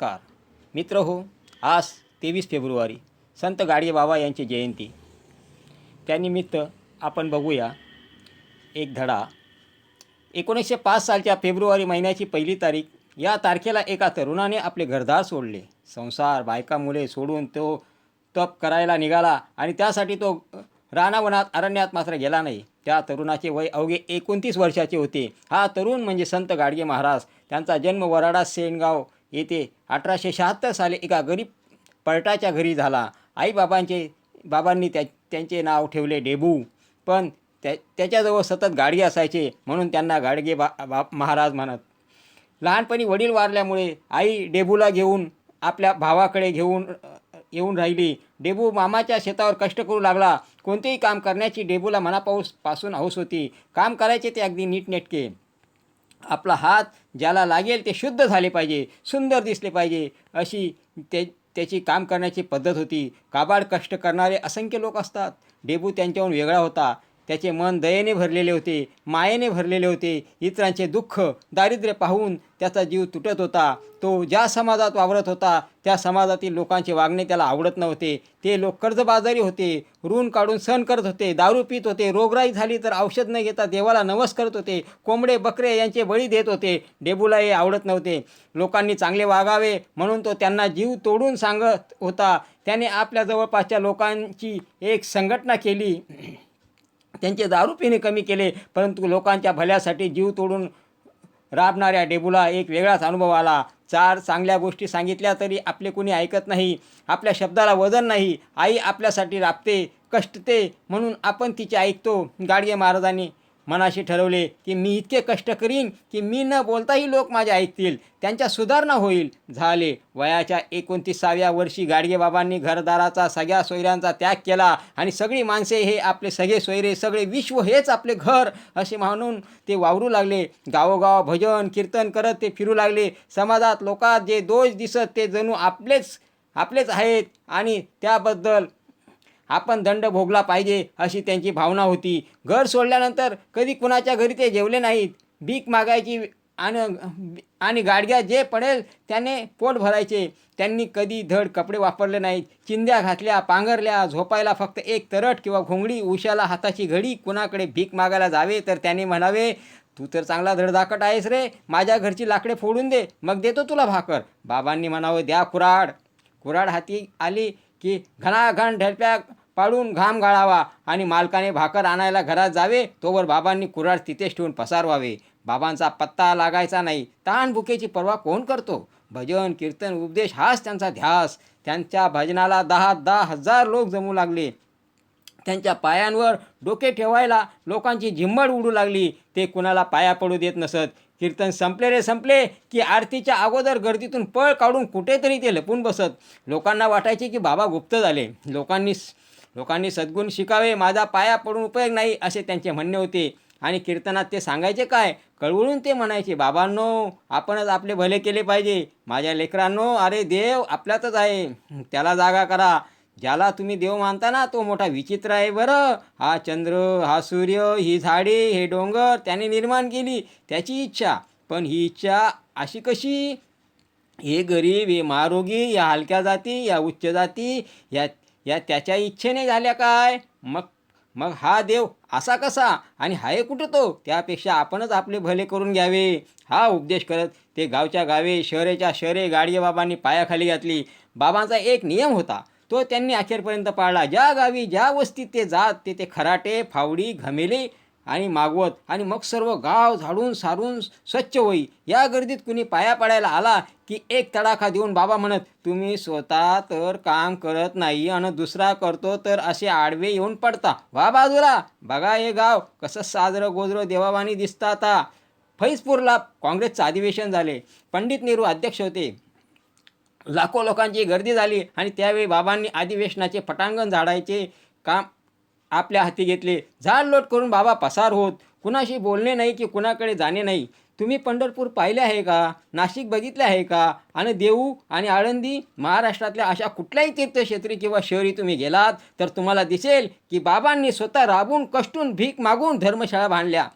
नमस्कार मित्र हो. आज 23 फेब्रुवारी संत गाडगे बाबा यांची जयंती. त्यानिमित्त आपण बघूया एक धडा. 1905 सालच्या फेब्रुवारी महिन्याची 1 तारीख या तारखेला एका तरुणाने आपले घरदार सोडले. संसार बायका मुले सोडून तो तप करायला निघाला आणि त्यासाठी तो रानावनात अरण्यात मात्र गेला नाही. त्या तरुणाचे वय अवघे 29 वर्षाचे होते. हा तरुण म्हणजे संत गाडगे महाराज. त्यांचा जन्म वराडा सेनगाव येथे 1876 साली एका गरीब पळटाच्या घरी झाला. बाबांनी त्यांचे नाव ठेवले डेबू, पण त्याच्याजवळ सतत गाडगे असायचे म्हणून त्यांना गाडगे महाराज म्हणत. लहानपणी वडील वारल्यामुळे आई डेबूला घेऊन आपल्या भावाकडे येऊन राहिली. डेबू मामाच्या शेतावर कष्ट करू लागला. कोणतेही काम करण्याची डेबूला मनापासून हौस होती. काम करायचे ते अगदी नीटनेटके. आपला हात ज्याला लागेल ते शुद्ध झाले पाहिजे, सुंदर दिसले पाहिजे, अशी त्याची काम करण्याची पद्धत होती. काबाड कष्ट करणारे असंख्य लोक असतात. डेबू त्यांच्याहून वेगळा होता. त्याचे मन दयेने भरलेले होते, मायेने भरलेले होते. इतरांचे दुःख दारिद्र्य पाहून त्याचा जीव तुटत होता. तो ज्या समाजात वावरत होता त्या समाजातील लोकांचे वागणे त्याला आवडत नव्हते. ते लोक कर्जबाजारी होते, ऋण काढून सण करत होते, दारू पित होते, रोगराई झाली तर औषध न घेता देवाला नवस करत होते, कोंबडे बकरे यांचे बळी देत होते. डेबूला हे आवडत नव्हते. लोकांनी चांगले वागावे म्हणून तो त्यांना जीव तोडून सांगत होता. त्याने आपल्या जवळपासच्या लोकांची एक संघटना केली. त्यांचे दारू पिणे कमी केले, परंतु लोकांच्या भल्यासाठी जीव तोडून राबणाऱ्या डेबूला एक वेगळाच अनुभव आला. 4 चांगल्या गोष्टी सांगितल्या तरी आपले कुणी ऐकत नाही. आपल्या शब्दाला वजन नाही. आई आपल्यासाठी राबते, कष्टते म्हणून आपण तिचे ऐकतो. गाडगे महाराजांनी मनाशी ठरवले की मी इतके कष्ट करीन की मी न बोलताही लोक माझे ऐकतील, त्यांच्या सुधारणा होईल. झाले. वयाच्या 29व्या वर्षी गाडगेबाबांनी घरदाराचा सगळ्या सोयऱ्यांचा त्याग केला आणि सगळी माणसे हे आपले सगळे सोयरे, सगळे विश्व हेच आपले घर असे म्हणून ते वावरू लागले. गावोगाव भजन कीर्तन करत ते फिरू लागले. समाजात लोकात जे दोष दिसत ते जणू आपलेच आहेत आणि त्याबद्दल आपण दंड भोगला पाहिजे अशी त्यांची भावना होती. घर सोडल्यानंतर कधी कुणाच्या घरी ते जेवले नाहीत. भीक मागायची आणि गाडग्यात जे पडेल त्याने पोट भरायचे. त्यांनी कधी धड कपडे वापरले नाहीत. चिंध्या घातल्या, पांघरल्या. झोपायला फक्त एक तरट किंवा घोंगडी, उशाला हाताची घडी. कुणाकडे भीक मागायला जावे तर त्याने म्हणावे, तू तर चांगला धडधाकट आहेस रे, माझ्या घरची लाकडे फोडून दे, मग देतो तुला भाकर. बाबांनी म्हणावं, द्या कुऱ्हाड हाती आली की घणाघण ढेलप्या पाडून घाम गाळावा आणि मालकाने भाकर आणायला घरात जावे तोवर बाबांनी कुऱ्हाड तिथेच ठेवून पसारवावे. बाबांचा पत्ता लागायचा नाही. तहानभुकेची पर्वा कोण करतो? भजन कीर्तन उपदेश हाच त्यांचा ध्यास. त्यांच्या भजनाला 10,000 लोक जमू लागले. त्यांच्या पायांवर डोके ठेवायला लोकांची झिम्मड उडू लागली. ते कुणाला पाया पडू देत नसत. कीर्तन संपले की आरतीच्या अगोदर गर्दीतून पळ काढून कुठेतरी ते लपून बसत. लोकांना वाटायचे की बाबा गुप्त झाले. लोकांनी सद्गुण शिकावे, माझा पाया पडून उपयोग नाही असे त्यांचे म्हणणे होते. आणि कीर्तनात ते सांगायचे काय? कळवळून ते म्हणायचे, बाबांनो, आपणच आपले भले केले पाहिजे. माझ्या लेकरांनो, अरे देव आपल्यातच आहे, त्याला जागा करा. ज्याला तुम्ही देव मानता ना तो मोठा विचित्र आहे बरं. हा चंद्र, हा सूर्य, ही झाडे, हे डोंगर त्याने निर्माण केली, त्याची इच्छा. पण ही इच्छा अशी कशी? हे गरीब, हे महारोगी, या हलक्या जाती, या उच्च जाती, या त्याच्या इच्छेने झाल्या काय? मग हा देव असा कसा आणि हाय कुठं तो? त्यापेक्षा आपणच आपले भले करून घ्यावे. हा उपदेश करत ते गावच्या गावे, शहरेच्या शहरे गाडगेबाबांनी पायाखाली घातली. बाबांचा एक नियम होता, तो त्यांनी अखेरपर्यंत पाळला. ज्या गावी ज्या वस्तीत ते जात ते खराटे, फावडी, घमेले आणि मागवत आणि मग सर्व गाव झाडून सारून स्वच्छ होई. या गर्दीत कुणी पाया पडायला आला की एक तडाखा देऊन बाबा म्हणत, तुम्ही स्वतः तर काम करत नाही आणि दुसरा करतो तर असे आडवे येऊन पडता, वा बाजूला. बघा हे गाव कसं साजरं गोजरं देवावानी दिसतं. आता फैजपूरला काँग्रेसचं अधिवेशन झाले. पंडित नेहरू अध्यक्ष होते. लाखो लोकांची गर्दी झाली आणि त्यावेळी बाबांनी अधिवेशनाचे पटांगण झाडायचे काम आपल्या हाती घेतले. झाडलोट करून बाबा पसार होत. कुणाशी बोलणे नाही की कुणाकडे जाणे नाही. तुम्ही पंढरपूर पाहिले आहे का? नाशिक बघितले आहे का? आणि देऊ आणि आळंदी, महाराष्ट्रातल्या अशा कुठल्याही तीर्थक्षेत्री किंवा शहरी तुम्ही गेलात तर तुम्हाला दिसेल की बाबांनी स्वतः राबून कष्टून भीक मागून धर्मशाळा बांधल्या.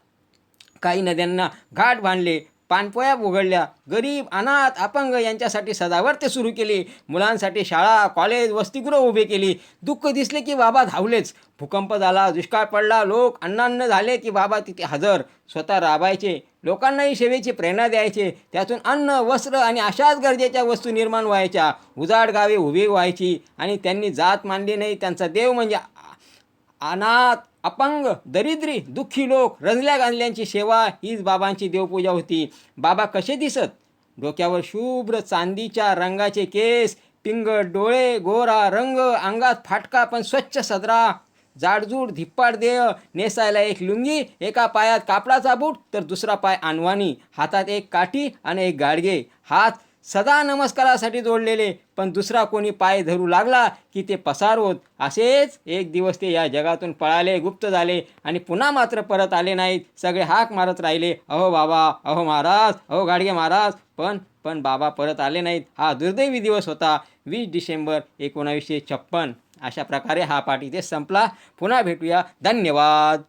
काही नद्यांना घाट बांधले, पानपोया उघडल्या. गरीब, अनाथ, अपंग यांच्यासाठी सदावर्त सुरू केली. मुलांसाठी शाळा, कॉलेज, वसतिगृह उभे केली. दुःख दिसले की बाबा धावलेच. भूकंप झाला, दुष्काळ पडला, लोक अन्नान्न झाले की बाबा तिथे हजर. स्वतः राबायचे, लोकांनाही सेवेची प्रेरणा द्यायचे. त्यातून अन्न, वस्त्र आणि अशाच गरजेच्या वस्तू निर्माण व्हायच्या. उजाड गावे उभी व्हायची. आणि त्यांनी जात मानली नाही. त्यांचा देव म्हणजे अनाथ, अपंग, दरिद्री, दुःखी लोक, रंजल्या गांजल्यांची सेवा हीच बाबांची देवपूजा होती. बाबा कसे दिसत? डोक्यावर शुभ्र चांदीच्या रंगाचे केस, पिंगट डोळे, गोरा रंग, अंगात फाटका पण स्वच्छ सदरा, जाडजूड धिप्पाड देह, नेसायला एक लुंगी, एका पायात कापडाचा बूट तर दुसरा पाय अनवाणी, हातात एक काठी आणि एक गाडगे. हात सदा नमस्कारासाठी जोडलेले, पण दुसरा कोणी पाय धरू लागला की ते पसार होत. असेच एक दिवस ते या जगातून पळाले, गुप्त झाले आणि पुन्हा मात्र परत आले नाहीत. सगळे हाक मारत राहिले, अहो बाबा, अहो महाराज, अहो गाडगे महाराज. पण बाबा परत आले नाहीत. हा दुर्दैवी दिवस होता, 20 डिसेंबर 1956. अशा प्रकारे हा पाठ इथे संपला. पुन्हा भेटूया. धन्यवाद.